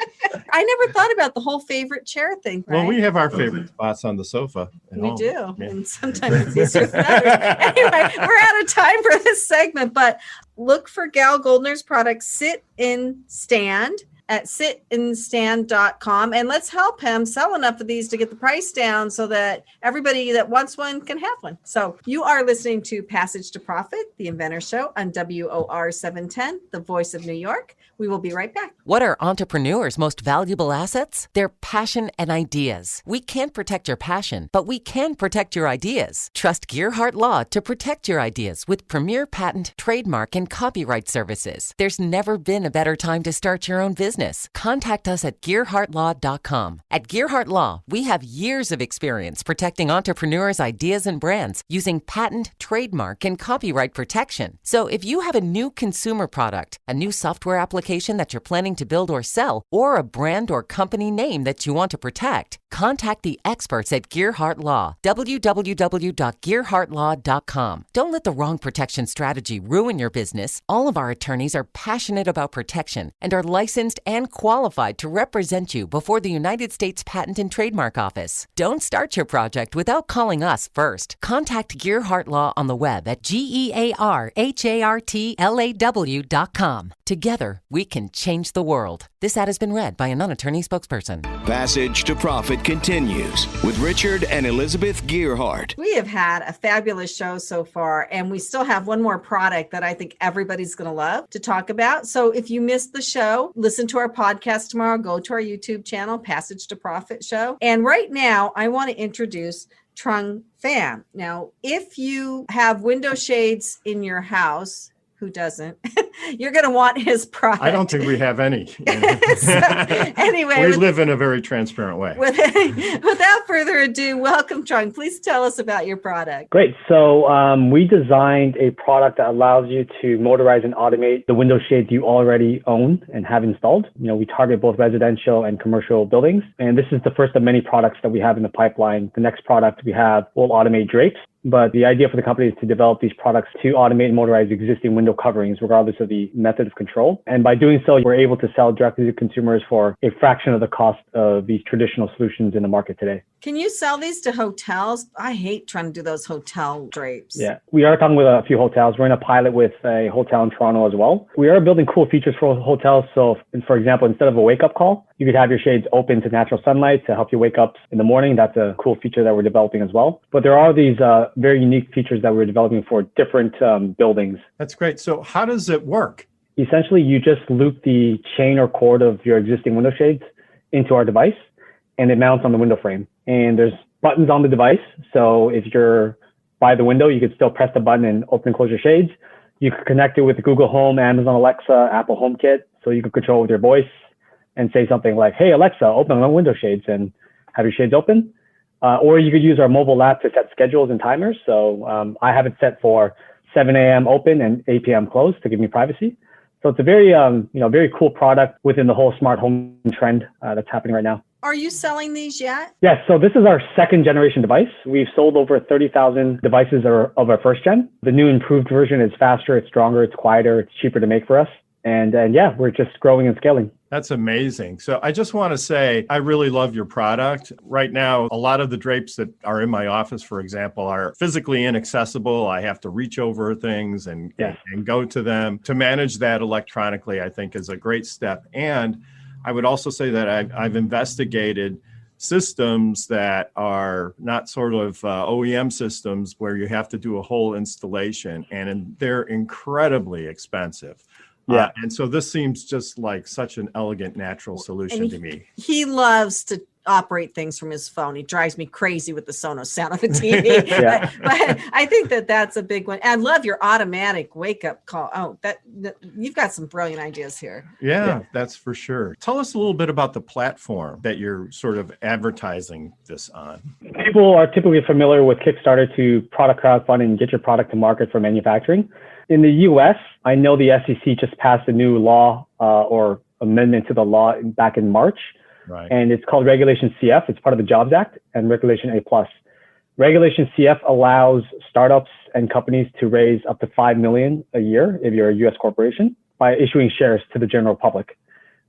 I never thought about the whole favorite chair thing. Right? Well, we have our favorite spots on the sofa. We do. Yeah. And sometimes it's easier than others. Anyway, we're out of time for this segment, but look for Gal Goldner's product, Sit in Stand, at sitinstand.com, and let's help him sell enough of these to get the price down so that everybody that wants one can have one. So you are listening to Passage to Profit, the Inventor Show on WOR 710, the voice of New York. We will be right back. What are entrepreneurs' most valuable assets? Their passion and ideas. We can't protect your passion, but we can protect your ideas. Trust Gearhart Law to protect your ideas with premier patent, trademark, and copyright services. There's never been a better time to start your own business. Contact us at GearhartLaw.com. At Gearhart Law, we have years of experience protecting entrepreneurs' ideas and brands using patent, trademark, and copyright protection. So if you have a new consumer product, a new software application that you're planning to build or sell, or a brand or company name that you want to protect, contact the experts at Gearhart Law. www.gearhartlaw.com. Don't let the wrong protection strategy ruin your business. All of our attorneys are passionate about protection and are licensed and qualified to represent you before the United States Patent and Trademark Office. Don't start your project without calling us first. Contact Gearhart Law on the web at GearhartLaw.com. Together, we can change the world. This ad has been read by a non-attorney spokesperson. Passage to Profit continues with Richard and Elizabeth Gearhart. We have had a fabulous show so far, and we still have one more product that I think everybody's going to love to talk about. So if you missed the show, listen to our podcast tomorrow. Go to our YouTube channel, Passage to Profit Show. And right now, I want to introduce Trung Pham. Now, if you have window shades in your house, who doesn't? You're going to want his product. I don't think we have any. Anyway, we live in a very transparent way. Without further ado, welcome, Trung. Please tell us about your product. Great. So we designed a product that allows you to motorize and automate the window shades you already own and have installed. You know, we target both residential and commercial buildings. And this is the first of many products that we have in the pipeline. The next product we have will automate drapes. But the idea for the company is to develop these products to automate and motorize existing window coverings, regardless of the method of control. And by doing so, we're able to sell directly to consumers for a fraction of the cost of these traditional solutions in the market today. Can you sell these to hotels? I hate trying to do those hotel drapes. Yeah, we are talking with a few hotels. We're in a pilot with a hotel in Toronto as well. We are building cool features for hotels. So, for example, instead of a wake-up call, you could have your shades open to natural sunlight to help you wake up in the morning. That's a cool feature that we're developing as well. But there are these very unique features that we're developing for different buildings. That's great. So how does it work? Essentially, you just loop the chain or cord of your existing window shades into our device, and it mounts on the window frame. And there's buttons on the device. So if you're by the window, you could still press the button and open and close your shades. You could connect it with Google Home, Amazon Alexa, Apple HomeKit. So you can control with your voice and say something like, "Hey, Alexa, open my window shades," and have your shades open. Or you could use our mobile app to set schedules and timers. So I have it set for 7 a.m. open and 8 p.m. close to give me privacy. So it's a very, very cool product within the whole smart home trend that's happening right now. Are you selling these yet? Yes. So this is our second generation device. We've sold over 30,000 devices of our first gen. The new improved version is faster, it's stronger, it's quieter, it's cheaper to make for us. And yeah, we're just growing and scaling. That's amazing. So I just want to say, I really love your product. Right now, a lot of the drapes that are in my office, for example, are physically inaccessible. I have to reach over things and go to them. To manage that electronically, I think is a great step. And I would also say that I've investigated systems that are not sort of OEM systems where you have to do a whole installation, and they're incredibly expensive. Yeah. And so this seems just like such an elegant, natural solution to me. He loves to operate things from his phone. He drives me crazy with the Sonos sound of the TV. but I think that's a big one. I love your automatic wake up call. Oh, that you've got some brilliant ideas here. Yeah, that's for sure. Tell us a little bit about the platform that you're sort of advertising this on. People are typically familiar with Kickstarter to product crowdfund and get your product to market for manufacturing. In the US, I know the SEC just passed a new law or amendment to the law back in March, Right. And it's called Regulation CF. It's part of the Jobs Act and Regulation A+. Regulation CF allows startups and companies to raise up to $5 million a year if you're a U.S. corporation by issuing shares to the general public.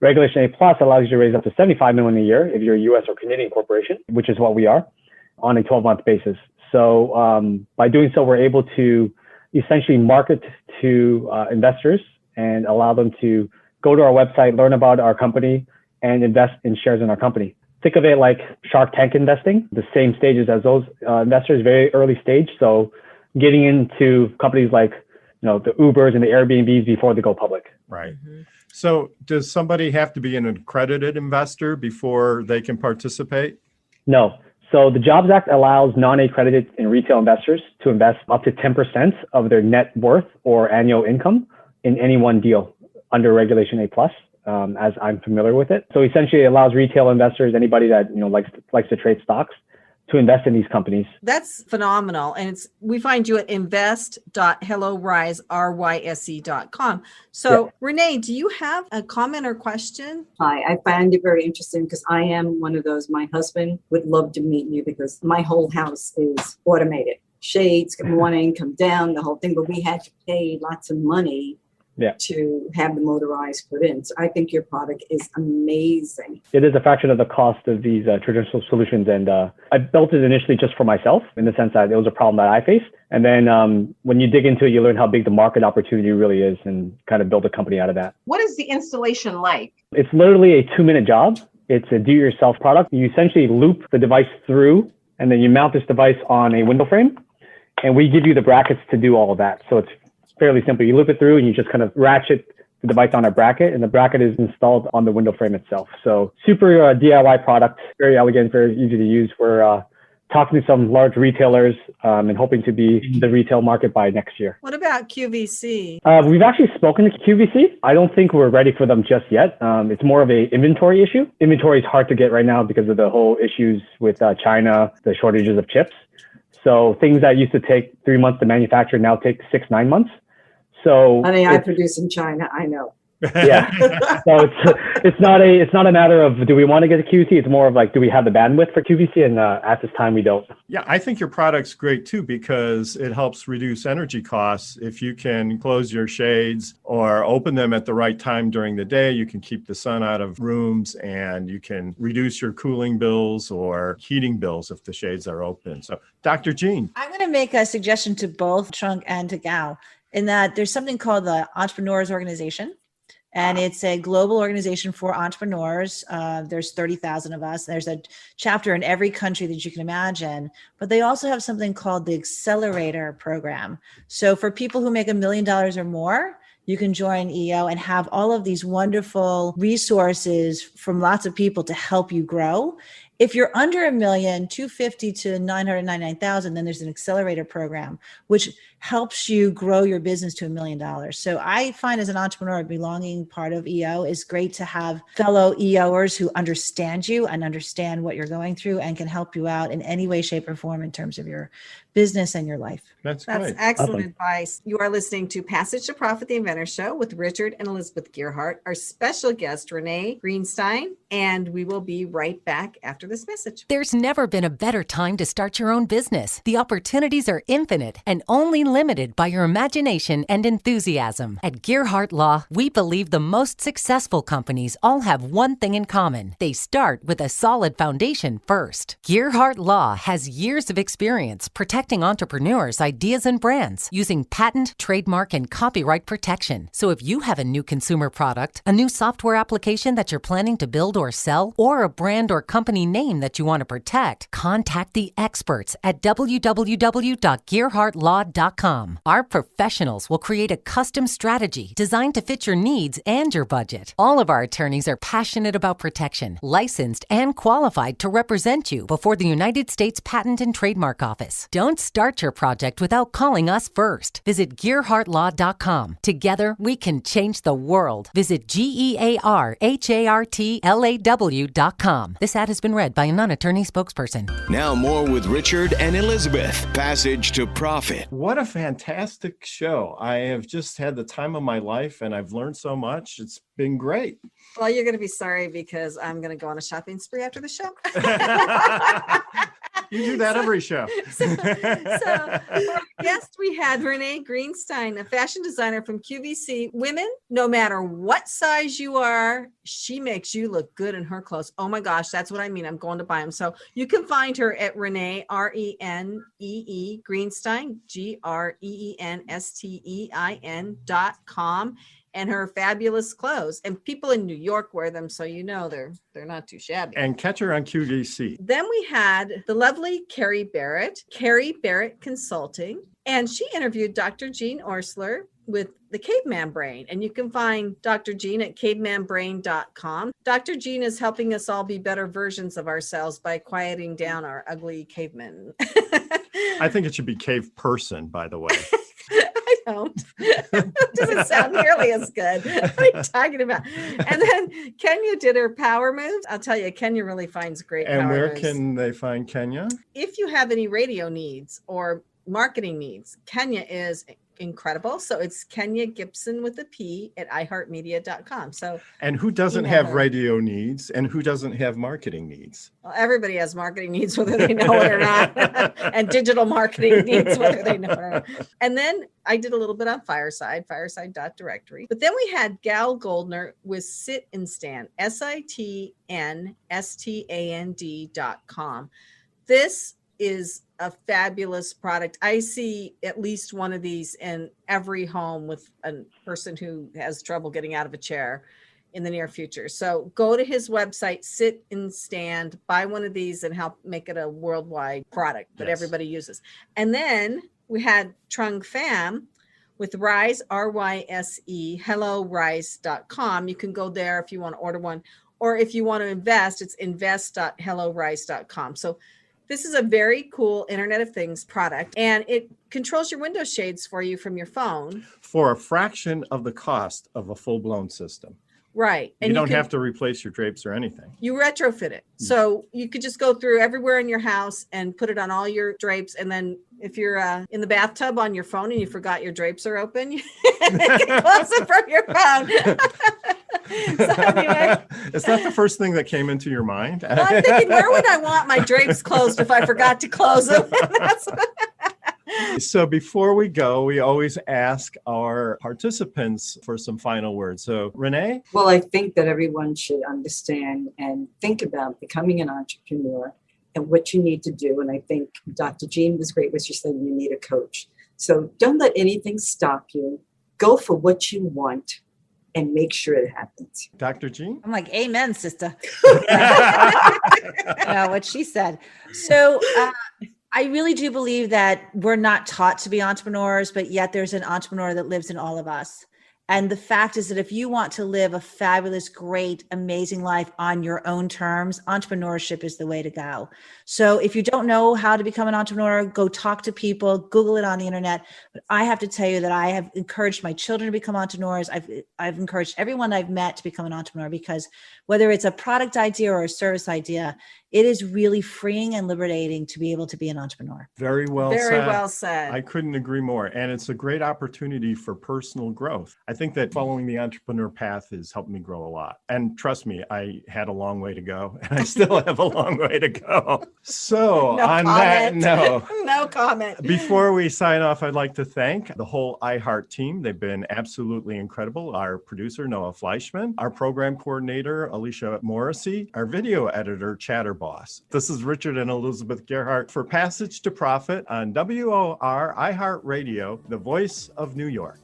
Regulation A+ allows you to raise up to $75 million a year if you're a U.S. or Canadian corporation, which is what we are, on a 12-month basis. So by doing so, we're able to essentially market to investors and allow them to go to our website, learn about our company, and invest in shares in our company. Think of it like Shark Tank investing, the same stages as those investors, very early stage. So getting into companies like the Ubers and the Airbnbs before they go public. Right. So does somebody have to be an accredited investor before they can participate? No. So the Jobs Act allows non-accredited and retail investors to invest up to 10% of their net worth or annual income in any one deal under Regulation A+. As I'm familiar with it. So essentially it allows retail investors, anybody that likes to trade stocks, to invest in these companies. That's phenomenal. And we find you at invest.hellorise.com. So Renee, do you have a comment or question? Hi, I find it very interesting because I am one of those. My husband would love to meet you because my whole house is automated. Shades, good morning, come down, the whole thing. But we had to pay lots of money to have the motorized put in. So I think your product is amazing. It is a fraction of the cost of these traditional solutions. And I built it initially just for myself in the sense that it was a problem that I faced. And then when you dig into it, you learn how big the market opportunity really is and kind of build a company out of that. What is the installation like? It's literally a 2-minute job. It's a do-it-yourself product. You essentially loop the device through and then you mount this device on a window frame. And we give you the brackets to do all of that. So it's fairly simple. You loop it through and you just kind of ratchet the device on a bracket, and the bracket is installed on the window frame itself. So super DIY product, very elegant, very easy to use. We're talking to some large retailers and hoping to be in the retail market by next year. What about QVC? We've actually spoken to QVC. I don't think we're ready for them just yet. It's more of an inventory issue. Inventory is hard to get right now because of the whole issues with China, the shortages of chips. So things that used to take 3 months to manufacture now take 6-9 months. So honey, I produce in China. I know. Yeah. So it's not a matter of do we want to get a QVC? It's more of like, do we have the bandwidth for QVC? And at this time, we don't. Yeah, I think your product's great too because it helps reduce energy costs. If you can close your shades or open them at the right time during the day, you can keep the sun out of rooms and you can reduce your cooling bills or heating bills if the shades are open. So, Dr. Jean. I'm going to make a suggestion to both Trung and to Gao in that there's something called the Entrepreneurs Organization. And it's a global organization for entrepreneurs. There's 30,000 of us. There's a chapter in every country that you can imagine. But they also have something called the Accelerator Program. So for people who make $1 million or more, you can join EO and have all of these wonderful resources from lots of people to help you grow. If you're under $1 million, $250,000 to $999,000, then there's an accelerator program, which helps you grow your business to $1 million. So I find as an entrepreneur, belonging part of EO is great to have fellow EOers who understand you and understand what you're going through and can help you out in any way, shape, or form in terms of your business and your life. That's excellent awesome advice. You are listening to Passage to Profit, the Inventor Show with Richard and Elizabeth Gearhart, our special guest, Renee Greenstein, and we will be right back after this message. There's never been a better time to start your own business. The opportunities are infinite and only limited by your imagination and enthusiasm. At Gearhart Law, we believe the most successful companies all have one thing in common. They start with a solid foundation first. Gearhart Law has years of experience protecting entrepreneurs' ideas and brands using patent, trademark, and copyright protection. So if you have a new consumer product, a new software application that you're planning to build or sell, or a brand or company name that you want to protect, contact the experts at www.gearhartlaw.com. Our professionals will create a custom strategy designed to fit your needs and your budget. All of our attorneys are passionate about protection, licensed and qualified to represent you before the United States Patent and Trademark Office. Don't start your project without calling us first. Visit GearhartLaw.com. Together, we can change the world. Visit GearhartLaw.com. This ad has been read read by a non-attorney spokesperson. Now more with Richard and Elizabeth. Passage to Profit. What a fantastic show. I have just had the time of my life and I've learned so much. It's been great. Well, you're going to be sorry because I'm going to go on a shopping spree after the show. You do that every show. So for our guest, we had Renee Greenstein, a fashion designer from QVC. Women, no matter what size you are, she makes you look good in her clothes. Oh my gosh, that's what I mean. I'm going to buy them. So you can find her at Renee, Renee Greenstein, GREENSTEIN.com. And her fabulous clothes. And people in New York wear them, so you know they're not too shabby. And catch her on QVC. Then we had the lovely Carrie Barrett Consulting, and she interviewed Dr. Jean Orsler with the Caveman Brain. And you can find Dr. Jean at cavemanbrain.com. Dr. Jean is helping us all be better versions of ourselves by quieting down our ugly cavemen. I think it should be Cave Person, by the way. I don't. Doesn't sound nearly as good. What are you talking about? And then Kenya did her power moves. I'll tell you, Kenya really finds great And power where moves. can they find Kenya? If you have any radio needs or marketing needs, Kenya is incredible. So it's Kenya Gibson with a P at iHeartMedia.com. So, And who doesn't email have her. radio needs and who doesn't have marketing needs? Well, everybody has marketing needs, whether they know it or not, and digital marketing needs, whether they know it or not. And then I did a little bit on fireside.directory. But then we had Gal Goldner with Sit and Stand, SITNSTAND.com. This is a fabulous product. I see at least one of these in every home with a person who has trouble getting out of a chair in the near future. So go to his website, Sit and Stand, buy one of these and help make it a worldwide product that everybody uses. And then we had Trung Pham with Rise, RYSE, HelloRise.com. You can go there if you want to order one, or if you want to invest, it's invest.hellorise.com. So this is a very cool Internet of Things product, and it controls your window shades for you from your phone. For a fraction of the cost of a full-blown system. Right. And you don't have to replace your drapes or anything. You retrofit it. So you could just go through everywhere in your house and put it on all your drapes. And then if you're in the bathtub on your phone and you forgot your drapes are open, you can close it from your phone. So anyway. Is that the first thing that came into your mind? Well, I'm thinking, where would I want my drapes closed if I forgot to close them? So before we go, we always ask our participants for some final words. So Renee? Well, I think that everyone should understand and think about becoming an entrepreneur and what you need to do. And I think Dr. Jean was great when she said you need a coach. So don't let anything stop you. Go for what you want and make sure it happens. Dr. Jean? I'm like, amen, sister. What she said. So I really do believe that we're not taught to be entrepreneurs, but yet there's an entrepreneur that lives in all of us. And the fact is that if you want to live a fabulous, great, amazing life on your own terms, entrepreneurship is the way to go. So if you don't know how to become an entrepreneur, go talk to people, Google it on the internet. But I have to tell you that I have encouraged my children to become entrepreneurs. I've encouraged everyone I've met to become an entrepreneur, because whether it's a product idea or a service idea, it is really freeing and liberating to be able to be an entrepreneur. Very well said. Very well said. I couldn't agree more. And it's a great opportunity for personal growth. I think that following the entrepreneur path has helped me grow a lot. And trust me, I had a long way to go, and I still have a long way to go. So No comment. Before we sign off, I'd like to thank the whole iHeart team. They've been absolutely incredible. Our producer, Noah Fleischman, our program coordinator, Alicia Morrissey, our video editor, Chatterbox. This is Richard and Elizabeth Gerhardt for Passage to Profit on WOR iHeart Radio, the voice of New York.